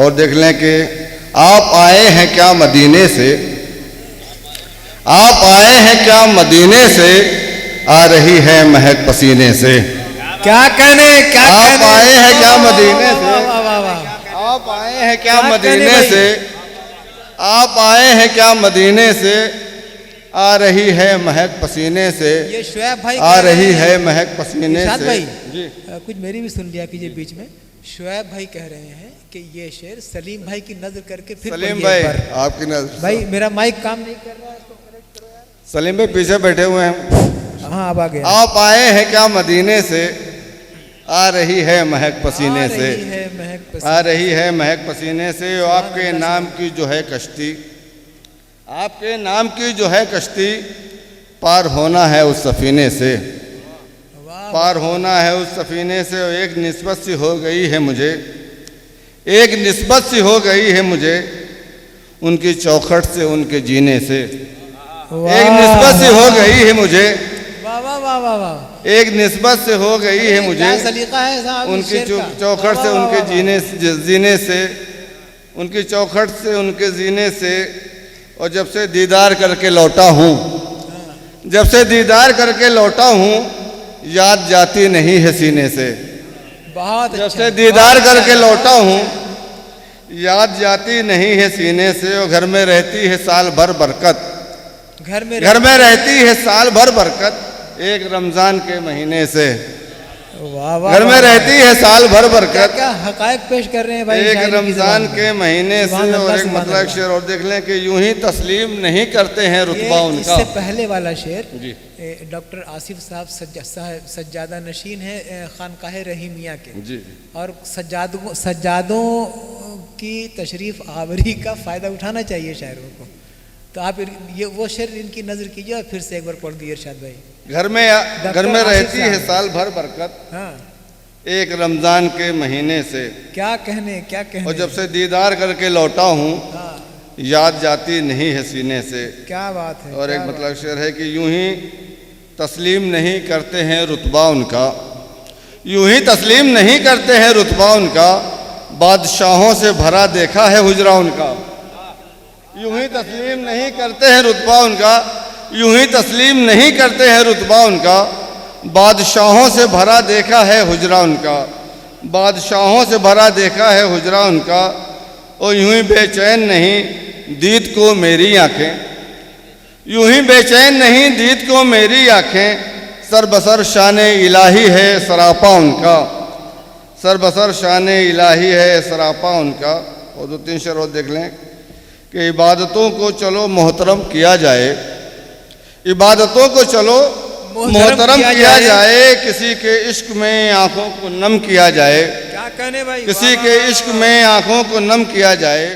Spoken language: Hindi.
और देख लें कि आप आए हैं क्या मदीने से, आप आए हैं क्या मदीने से, आ रही है महक पसीने से। क्या कहने, क्या आप आए हैं क्या मदीने से, वाह वाह वाह, आप आए हैं क्या क्या कहने मदीने भाई? से, आप आए हैं क्या मदीने से, आ रही है महक पसीने से, ये शुएब भाई आ कह रहे रही हैं। है महक पसीने इरशाद से। भाई जी कुछ मेरी भी सुन लिया कीजिए बीच में। शुएब भाई कह रहे हैं कि ये शेर सलीम भाई की नजर करके फिर सलीम पढ़िए भाई, एक बार। आपकी नजर। भाई मेरा माइक काम नहीं कर रहा है, इसको करेक्ट करो यार। सलीम भाई पीछे बैठे हुए हैं। हाँ अब आ गया। आप आए हैं क्या मदीने से, आ रही है महक पसीने से, आ रही है महक आ रही है महक पसीने से। और आपके नाम की जो है कश्ती, आपके नाम की जो है कश्ती, पार होना है उस सफीने से, वाह पार होना है उस सफीने से। और एक निस्बत सी हो गई है मुझे, एक निस्बत सी हो गई है मुझे, उनकी चौखट से उनके जीने से। एक निस्बत सी हो गई है मुझे, वाह वाह वाह वाह वाह, एक निस्बत से हो गई है मुझे, क्या सलीका है साहब इस उनकी शेर का। चौखट से वाह, वाह, उनके वाह, जीने से, उनकी चौखट से उनके जीने से। और जब से दीदार करके लौटा हूँ, जब से दीदार करके लौटा हूँ, याद जाती नहीं है सीने से। बहुत जब अच्छा, से दीदार बहुत करके अच्छा। लौटा हूँ, याद जाती नहीं है सीने से। और घर में रहती है साल भर बरकत, घर में घर में रहती है साल भर बरकत, एक रमजान के महीने से। वाह वाह, घर में वाह, रहती है साल भर क्या बरकत, क्या हकायक पेश कर रहे हैं भाई एक शायरी की रमजान ज़बान के में। महीने से। सुभान और अल्लाह, एक सुभान मतलब अल्लाह। शेर और देख लें कि यूं ही तस्लीम नहीं करते हैं रुतबा ये उनका। इससे पहले वाला शेर जी डॉक्टर आसिफ साहब सज्जादा नशीन है खानकाह रहीमिया के, जी और सज्जादों की तशरीफ आवरी का फ़ायदा उठाना चाहिए शायरों को। तो आप ये वो शेर इनकी नज़र कीजिए और फिर से एक बार पढ़ दिए इरशाद भाई। घर में आसिफ रहती है साहब। साल भर बरकत, हाँ एक रमजान के महीने से। क्या कहने, क्या कहने। और जब से दीदार करके लौटा हूँ, हाँ याद जाती नहीं है सीने से। क्या बात है। और एक क्या मतलब शेर है कि यूं ही तस्लीम नहीं करते हैं रुतबा उनका, यूं ही तस्लीम नहीं करते हैं रुतबा उनका, बादशाहों से भरा देखा है हुजरा उनका। यूं ही तस्लीम नहीं करते हैं रुतबा उनका, यूं ही तस्लीम नहीं करते हैं रुतबा उनका, बादशाहों से भरा देखा है हुजरा उनका, बादशाहों से भरा देखा है हुजरा उनका। और यूं ही बेचैन नहीं दीद को मेरी आंखें, यूं ही बेचैन नहीं दीद को मेरी आंखें, सर बसर शान इलाही है सरापा उनका, सर बसर शान इलाही है सरापा उनका। और दो तीन शेर और देख लें कि इबादतों को चलो मोहतरम किया जाए, इबादतों को चलो मोहतरम किया जाए, किसी के इश्क में आंखों को नम किया जाए, क्या कहने भाई। किसी के इश्क में आंखों को नम किया जाए।